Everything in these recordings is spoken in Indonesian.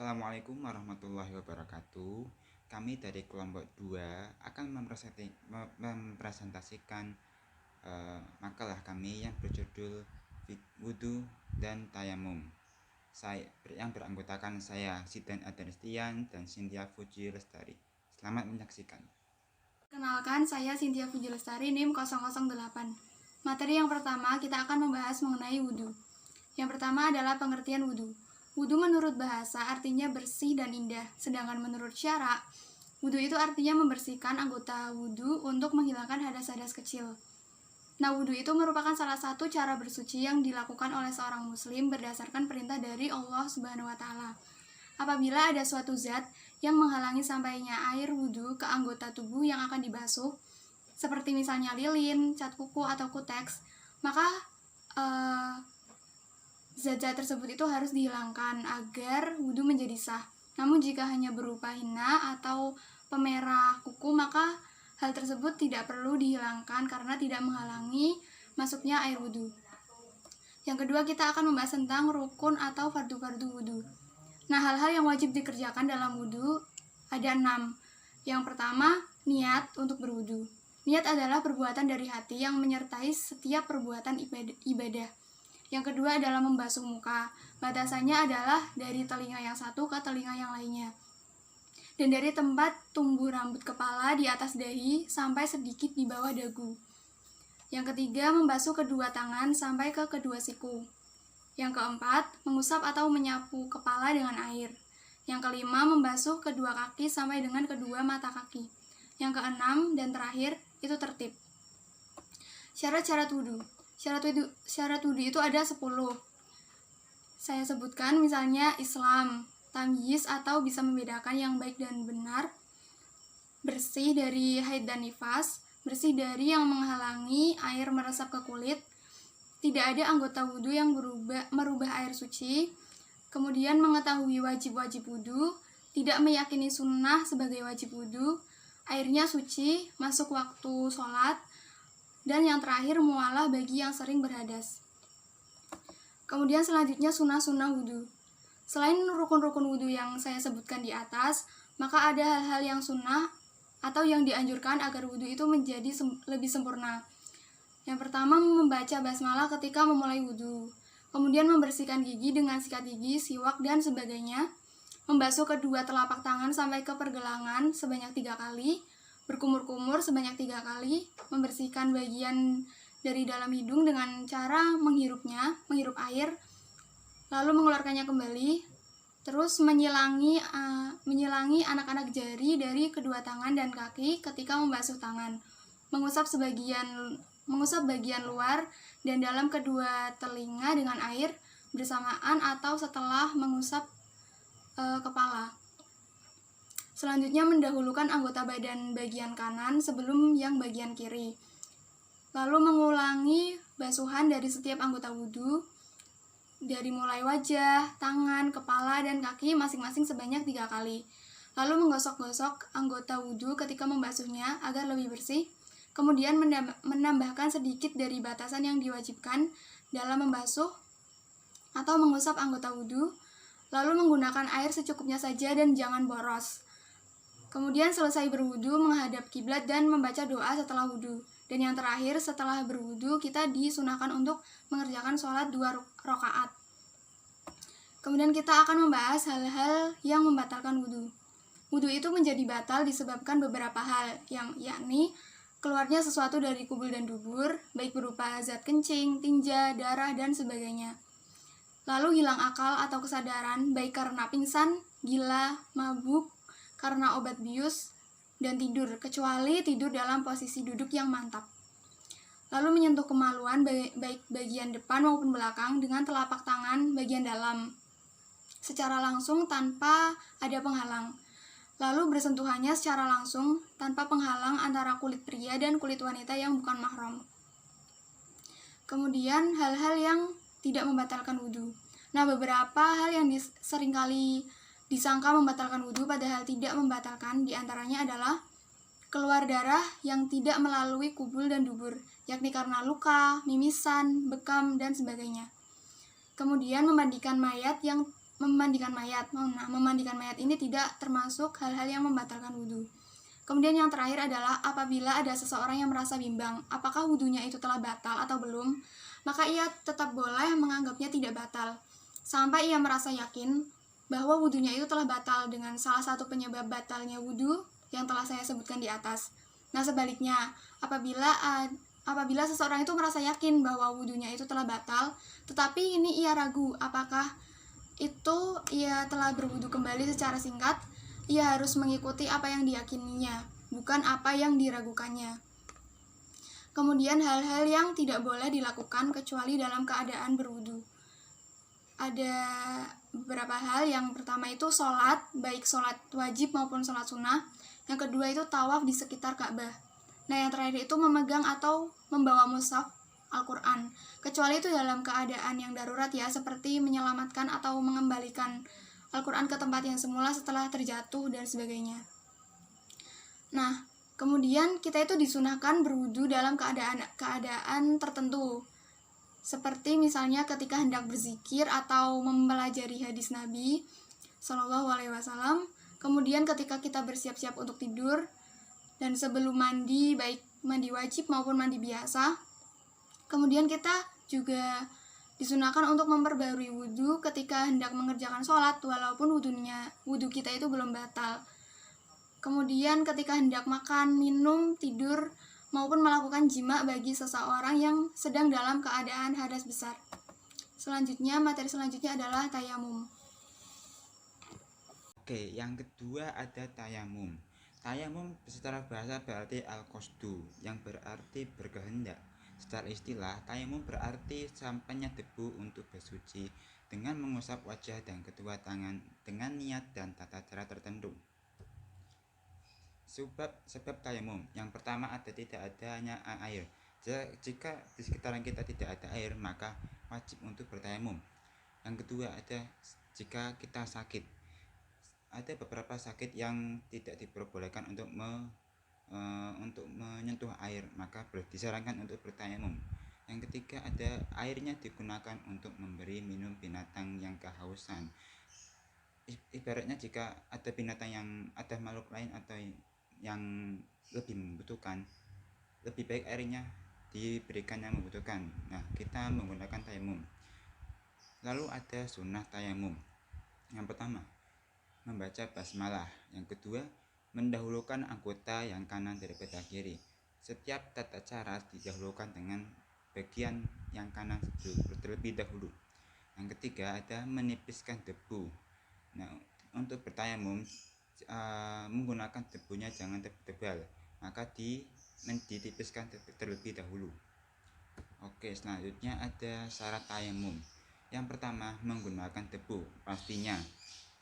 Assalamualaikum warahmatullahi wabarakatuh. Kami dari kelompok 2 akan mempresentasikan makalah kami yang berjudul Wudhu dan Tayamum. Yang beranggotakan saya, Sidan Adaristian dan Cynthia Fuji Lestari. Selamat menyaksikan. Kenalkan, saya Cynthia Fuji Lestari, NIM 008. Materi yang pertama, kita akan membahas mengenai wudhu. Yang pertama adalah pengertian wudhu. Wudhu menurut bahasa artinya bersih dan indah, sedangkan menurut syara, wudhu itu artinya membersihkan anggota wudhu untuk menghilangkan hadas-hadas kecil. Nah, wudhu itu merupakan salah satu cara bersuci yang dilakukan oleh seorang muslim berdasarkan perintah dari Allah Subhanahu wa Ta'ala. Apabila ada suatu zat yang menghalangi sampainya air wudhu ke anggota tubuh yang akan dibasuh, seperti misalnya lilin, cat kuku, atau kuteks, maka zat-zat tersebut itu harus dihilangkan agar wudhu menjadi sah. Namun jika hanya berupa hina atau pemerah kuku, maka hal tersebut tidak perlu dihilangkan karena tidak menghalangi masuknya air wudhu. Yang kedua, kita akan membahas tentang rukun atau fardu-fardu wudhu. Nah, hal-hal yang wajib dikerjakan dalam wudhu ada 6. Yang pertama, niat untuk berwudhu. Niat adalah perbuatan dari hati yang menyertai setiap perbuatan ibadah. Yang kedua adalah membasuh muka. Batasannya adalah dari telinga yang satu ke telinga yang lainnya. Dan dari tempat tumbuh rambut kepala di atas dahi sampai sedikit di bawah dagu. Yang ketiga, membasuh kedua tangan sampai ke kedua siku. Yang keempat, mengusap atau menyapu kepala dengan air. Yang kelima, membasuh kedua kaki sampai dengan kedua mata kaki. Yang keenam dan terakhir, itu tertib. Syarat-syarat wudhu. Syarat wudhu itu ada 10. Saya sebutkan misalnya Islam, tamyiz atau bisa membedakan yang baik dan benar, bersih dari haid dan nifas, bersih dari yang menghalangi air meresap ke kulit, tidak ada anggota wudhu yang merubah air suci, kemudian mengetahui wajib-wajib wudhu, tidak meyakini sunnah sebagai wajib wudhu, airnya suci, masuk waktu sholat, dan yang terakhir mualah bagi yang sering berhadas. Kemudian selanjutnya sunnah-sunnah wudhu. Selain rukun-rukun wudhu yang saya sebutkan di atas, maka ada hal-hal yang sunnah atau yang dianjurkan agar wudhu itu menjadi lebih sempurna. Yang pertama, membaca basmalah ketika memulai wudhu. Kemudian membersihkan gigi dengan sikat gigi, siwak, dan sebagainya. Membasuh kedua telapak tangan sampai ke pergelangan sebanyak 3 kali. Berkumur-kumur sebanyak 3 kali, membersihkan bagian dari dalam hidung dengan cara menghirup air, lalu mengeluarkannya kembali, terus menyilangi anak-anak jari dari kedua tangan dan kaki ketika membasuh tangan, mengusap bagian luar dan dalam kedua telinga dengan air bersamaan atau setelah mengusap kepala. Selanjutnya mendahulukan anggota badan bagian kanan sebelum yang bagian kiri. Lalu mengulangi basuhan dari setiap anggota wudhu, dari mulai wajah, tangan, kepala, dan kaki masing-masing sebanyak 3 kali. Lalu menggosok-gosok anggota wudhu ketika membasuhnya agar lebih bersih. Kemudian menambahkan sedikit dari batasan yang diwajibkan dalam membasuh atau mengusap anggota wudhu. Lalu menggunakan air secukupnya saja dan jangan boros. Kemudian selesai berwudhu menghadap kiblat dan membaca doa setelah wudhu. Dan yang terakhir, setelah berwudhu kita disunahkan untuk mengerjakan sholat 2 rakaat. Kemudian kita akan membahas hal-hal yang membatalkan wudhu. Wudhu itu menjadi batal disebabkan beberapa hal, yakni keluarnya sesuatu dari kubul dan dubur, baik berupa zat kencing, tinja, darah, dan sebagainya. Lalu hilang akal atau kesadaran, baik karena pingsan, gila, mabuk, karena obat bius, dan tidur, kecuali tidur dalam posisi duduk yang mantap. Lalu menyentuh kemaluan baik bagian depan maupun belakang dengan telapak tangan bagian dalam, secara langsung tanpa ada penghalang. Lalu bersentuhannya secara langsung tanpa penghalang antara kulit pria dan kulit wanita yang bukan mahram. Kemudian hal-hal yang tidak membatalkan wudhu. Nah, beberapa hal yang seringkali disangka membatalkan wudhu padahal tidak membatalkan, diantaranya adalah keluar darah yang tidak melalui kubul dan dubur, yakni karena luka, mimisan, bekam, dan sebagainya. Kemudian memandikan mayat yang memandikan mayat. Nah, memandikan mayat ini tidak termasuk hal-hal yang membatalkan wudhu. Kemudian yang terakhir adalah apabila ada seseorang yang merasa bimbang apakah wudhunya itu telah batal atau belum, maka ia tetap boleh menganggapnya tidak batal sampai ia merasa yakin bahwa wudhunya itu telah batal dengan salah satu penyebab batalnya wudhu yang telah saya sebutkan di atas. Nah, sebaliknya, apabila seseorang itu merasa yakin bahwa wudhunya itu telah batal, tetapi ini ia ragu apakah itu ia telah berwudhu kembali secara singkat, ia harus mengikuti apa yang diyakininya, bukan apa yang diragukannya. Kemudian hal-hal yang tidak boleh dilakukan kecuali dalam keadaan berwudhu. Ada beberapa hal. Yang pertama itu sholat, baik sholat wajib maupun sholat sunnah. Yang kedua itu tawaf di sekitar Ka'bah. Nah, yang terakhir itu memegang atau membawa mushaf Al-Quran, kecuali itu dalam keadaan yang darurat ya, seperti menyelamatkan atau mengembalikan Al-Quran ke tempat yang semula setelah terjatuh dan sebagainya. Nah, kemudian kita itu disunahkan berwudu dalam keadaan tertentu, seperti misalnya ketika hendak berzikir atau mempelajari hadis Nabi Shallallahu Alaihi Wasallam. Kemudian ketika kita bersiap-siap untuk tidur, dan sebelum mandi, baik mandi wajib maupun mandi biasa. Kemudian kita juga disunahkan untuk memperbarui wudhu ketika hendak mengerjakan sholat, walaupun wudhu kita itu belum batal. Kemudian ketika hendak makan, minum, tidur, maupun melakukan jima bagi seseorang yang sedang dalam keadaan hadas besar. Materi selanjutnya adalah tayamum. Oke, yang kedua ada tayamum. Tayamum secara bahasa berarti al-qasdu, yang berarti berkehendak. Secara istilah, tayamum berarti sampainya debu untuk bersuci dengan mengusap wajah dan kedua tangan dengan niat dan tata cara tertentu. Sebab tayamum, yang pertama tidak adanya air. Jika di sekitaran kita tidak ada air, maka wajib untuk bertayamum. Yang kedua ada jika kita sakit. Ada beberapa sakit yang tidak diperbolehkan untuk menyentuh air, maka disarankan untuk bertayamum. Yang ketiga ada airnya digunakan untuk memberi minum binatang yang kehausan. Ibaratnya jika ada binatang yang ada makhluk lain atau yang lebih membutuhkan, lebih baik airnya diberikan yang membutuhkan. Nah, kita menggunakan tayamum. Lalu ada sunnah tayamum. Yang pertama, membaca basmalah. Yang kedua, mendahulukan anggota yang kanan daripada kiri. Setiap tata cara didahulukan dengan bagian yang kanan terlebih dahulu. Yang ketiga ada menipiskan debu. Nah, untuk bertayamum menggunakan debunya jangan tebal, maka ditipiskan terlebih dahulu. Oke, selanjutnya ada syarat tayamum. Yang pertama, menggunakan debu pastinya.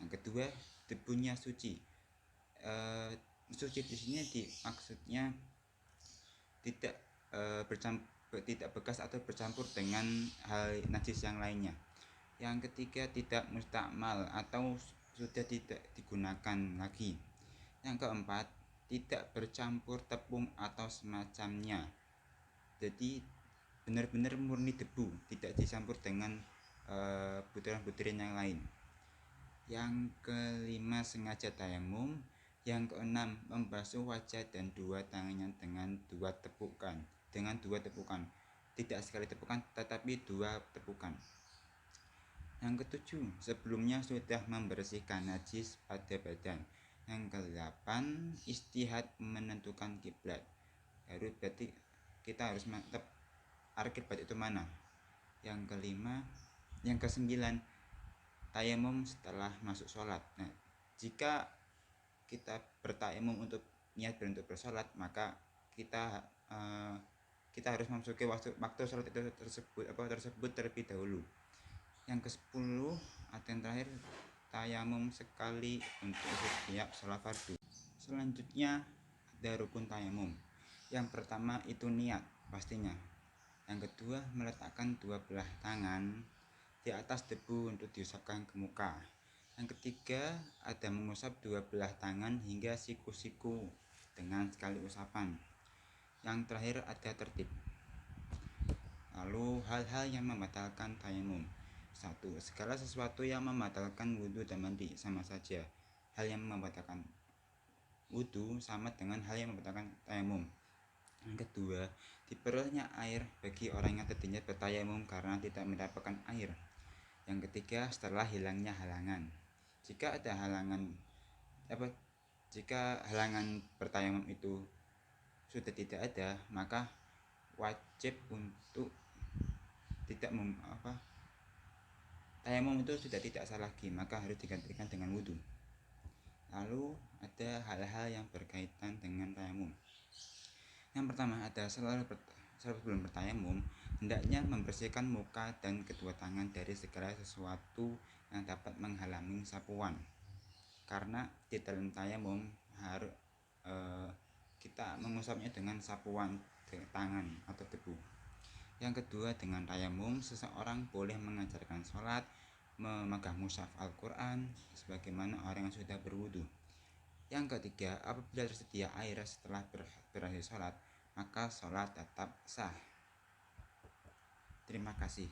Yang kedua, debunya suci. Suci di sini maksudnya tidak tidak bekas atau bercampur dengan hal najis yang lainnya. Yang ketiga, tidak mustakmal atau sudah tidak digunakan lagi. Yang keempat, tidak bercampur tepung atau semacamnya. Jadi benar-benar murni debu, tidak dicampur dengan butiran-butiran yang lain. Yang kelima, sengaja tayamum. Yang keenam, membasuh wajah dan dua tangannya dengan dua tepukan. Tidak sekali tepukan, tetapi dua tepukan. Yang ketujuh, sebelumnya sudah membersihkan najis pada badan. Yang kedelapan, istihad menentukan kiblat. Berarti kita harus mantap arah kiblat itu mana. Yang kesembilan, tayamum setelah masuk sholat. Nah, jika kita bertayamum untuk niat untuk bersolat, maka kita harus memasuki waktu sholat itu tersebut terlebih dahulu. Yang ke-10 ada yang terakhir, tayamum sekali untuk setiap sholat fardu. Selanjutnya ada rukun tayamum. Yang pertama itu niat pastinya. Yang kedua, meletakkan dua belah tangan di atas debu untuk diusapkan ke muka. Yang ketiga, ada mengusap dua belah tangan hingga siku-siku dengan sekali usapan. Yang terakhir ada tertib. Lalu hal-hal yang membatalkan tayamum. 1. Segala sesuatu yang membatalkan wudhu dan mandi sama saja. Hal yang membatalkan wudhu sama dengan hal yang membatalkan tayamum. Yang kedua, diperolehnya air bagi orang yang tadinya bertayamum karena tidak mendapatkan air. Yang ketiga, setelah hilangnya halangan. Jika halangan bertayamum itu sudah tidak ada, maka wajib untuk tayamum itu sudah tidak sah lagi, maka harus digantikan dengan wudhu. Lalu ada hal-hal yang berkaitan dengan tayamum. Yang pertama ada sebelum bertayamum hendaknya membersihkan muka dan kedua tangan dari segala sesuatu yang dapat menghalangi sapuan. Karena di dalam tayamum harus kita mengusapnya dengan sapuan tangan atau debu. Yang kedua, dengan tayamum seseorang boleh mengajarkan sholat, memegang mushaf Al-Quran sebagaimana orang yang sudah berwudu. Yang ketiga, apabila tersedia air setelah berakhir sholat, maka sholat tetap sah. Terima kasih.